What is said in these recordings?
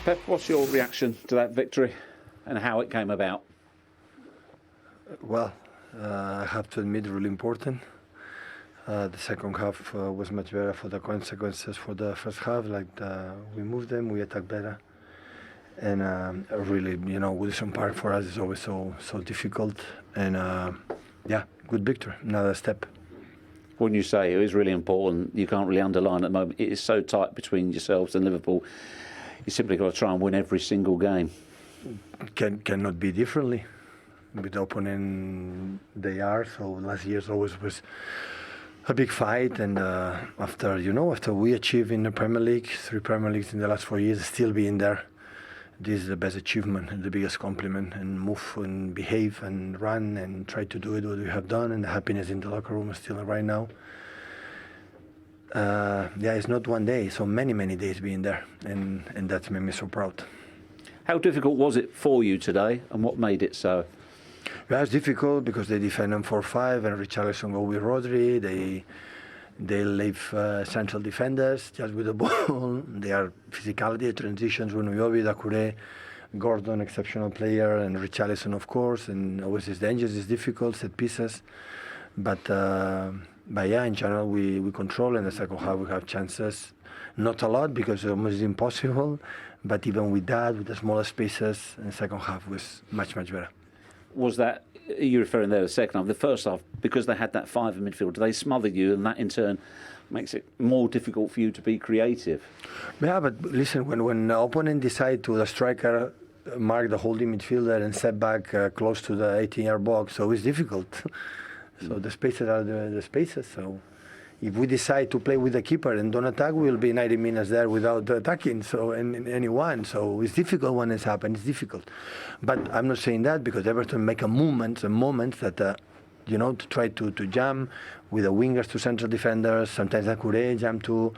Pep, what's your reaction to that victory and how it came about? Well, I have to admit, really important. The second half was much better for the consequences for the first half. We moved them, we attacked better, and really, Wilson Park for us is always so difficult. And good victory, another step. When you say it was really important, you can't really underline at the moment. It is so tight between yourselves and Liverpool. You simply got to try and win every single game. Cannot be differently. With the opponent they are. So last year's always was a big fight, and after we achieved in the Premier League, 3 Premier Leagues in the last 4 years, still being there, this is the best achievement and the biggest compliment. And move and behave and run and try to do it what we have done, and the happiness in the locker room is still right now. It's not one day, so many days being there, and that's made me so proud. How difficult was it for you today, and what made it so? Yeah, it's difficult because they defend them 4-5, and Richarlison go with Rodri. They leave central defenders just with the ball. They are physicality, transitions when we over Dakure, Gordon, exceptional player, and Richarlison, of course. And always it's dangerous, it's difficult, set pieces. But in general, we control. In the second half, we have chances. Not a lot because it's almost impossible. But even with that, with the smaller spaces, the second half was much better. Was that, you're referring there to the second half, the first half, because they had that 5 in midfield, do they smother you, and that in turn makes it more difficult for you to be creative? Yeah, but listen, when the opponent decide to, the striker mark the holding midfielder and set back close to the 18-yard box, so it's difficult. So the spaces are the spaces, so if we decide to play with the keeper and don't attack, we'll be 90 minutes there without attacking. So anyone. So it's difficult when it's happened. It's difficult, but I'm not saying that because Everton make a moments that to try to jam with the wingers to central defenders. Sometimes Akure jam to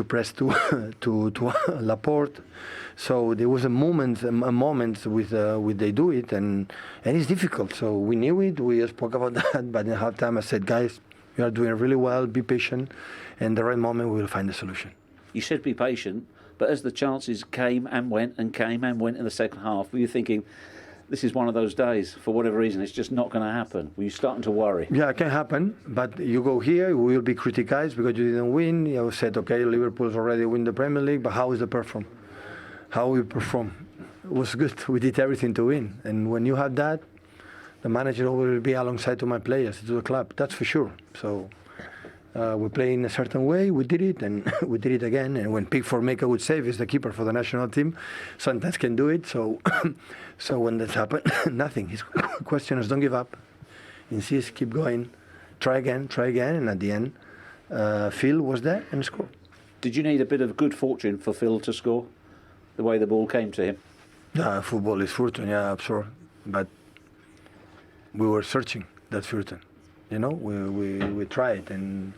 press to Laporte. So there was a moment with they do it, and it's difficult. So we knew it. We spoke about that, but in halftime I said, guys, you are doing really well. Be patient, and the right moment we will find the solution. You said be patient, but as the chances came and went in the second half, were you thinking, this is one of those days, for whatever reason, it's just not going to happen? Were you starting to worry? Yeah, it can happen, but you go here, we will be criticized because you didn't win. You said, okay, Liverpool's already win the Premier League, but how is the perform? How we perform? It was good. We did everything to win. And when you have that, the manager will be alongside to my players, to the club, that's for sure. So we play in a certain way, we did it, and we did it again. And when Pickford make a good save, is the keeper for the national team, sometimes can do it. So so when that happened, nothing. His question is don't give up, insist, keep going, try again, and at the end, Phil was there and scored. Did you need a bit of good fortune for Phil to score, the way the ball came to him? Yeah, football is fortune, yeah, I'm sure. But we were searching that fortune. We tried, and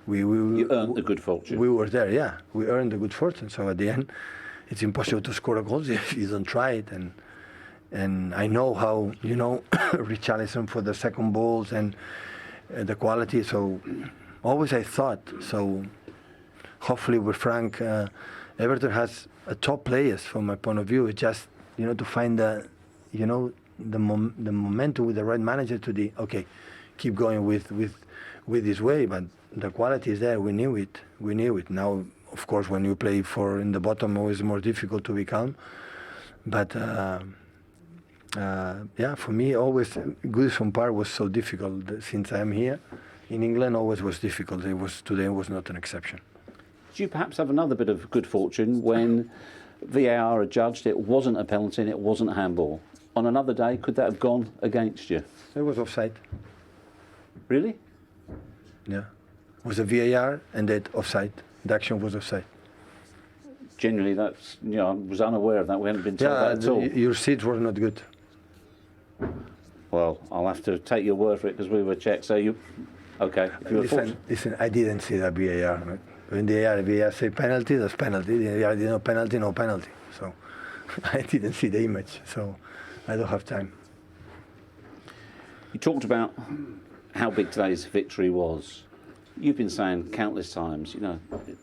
you earned the good fortune. We were there, yeah. We earned the good fortune. So at the end, it's impossible to score a goal if you don't try it. And I know how Richarlison for the second balls and the quality. So always I thought. So hopefully with Frank, Everton has a top players from my point of view. It's just to find the momentum with the right manager to keep going with this way, but the quality is there. We knew it. Now, of course, when you play in the bottom, always more difficult to be calm. But for me, always Goodison Park was so difficult since I'm here. In England, always was difficult. Today was not an exception. Did you perhaps have another bit of good fortune when VAR adjudged it wasn't a penalty and it wasn't a handball? On another day, could that have gone against you? It was offside. Really? Yeah. It was a VAR and that offside. The action was offside. Generally, that's, I was unaware of that. We hadn't been told that at all. Your seats were not good. Well, I'll have to take your word for it because we were checked. So okay. If you listen, I didn't see that VAR. Right? When the VAR say penalty, that's penalty. The VAR no penalty, no penalty. So I didn't see the image. So I don't have time. You talked about how big today's victory was. You've been saying countless times,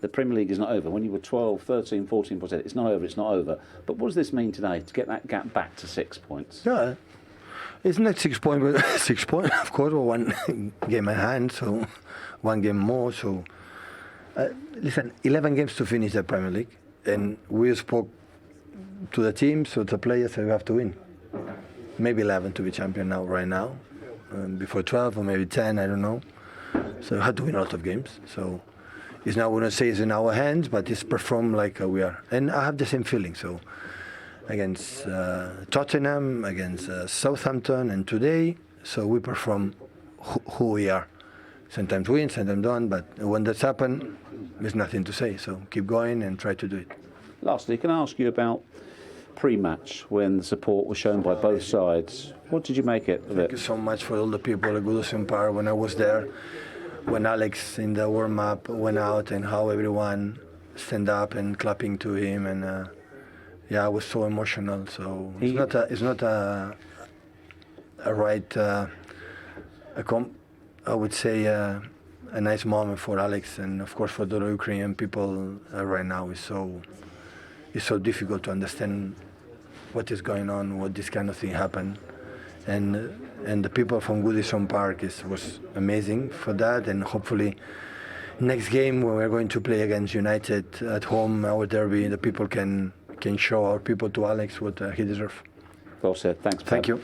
the Premier League is not over. When you were 12, 13, 14%, it's not over, it's not over. But what does this mean today to get that gap back to 6 points? Yeah, it's not 6 points, but 6 points, of course, or one game at hand, so one game more. So, listen, 11 games to finish the Premier League, and we spoke to the team, so the players say we have to win. Maybe 11 to be champion right now, before 12 or maybe 10, I don't know. So we had to win a lot of games. So it's now, I wouldn't say it's in our hands, but it's performed like we are. And I have the same feeling. So against Tottenham, against Southampton, and today, so we perform who we are. Sometimes win, sometimes don't, but when that's happened, there's nothing to say. So keep going and try to do it. Lastly, can I ask you about pre-match when the support was shown by both sides? What did you make of it? Thank you so much for all the people at Goodison Park when I was there, when Alex in the warm-up went out and how everyone stand up and clapping to him, and yeah, I was so emotional. So it's not a right, I would say a nice moment for Alex, and of course for the Ukrainian people right now. It's so difficult to understand what is going on, what this kind of thing happened, and the people from Goodison Park was amazing for that. And hopefully next game when we're going to play against United at home, our derby, the people can show our people to Alex what he deserves. Well said. Thanks, Pep. Thank you.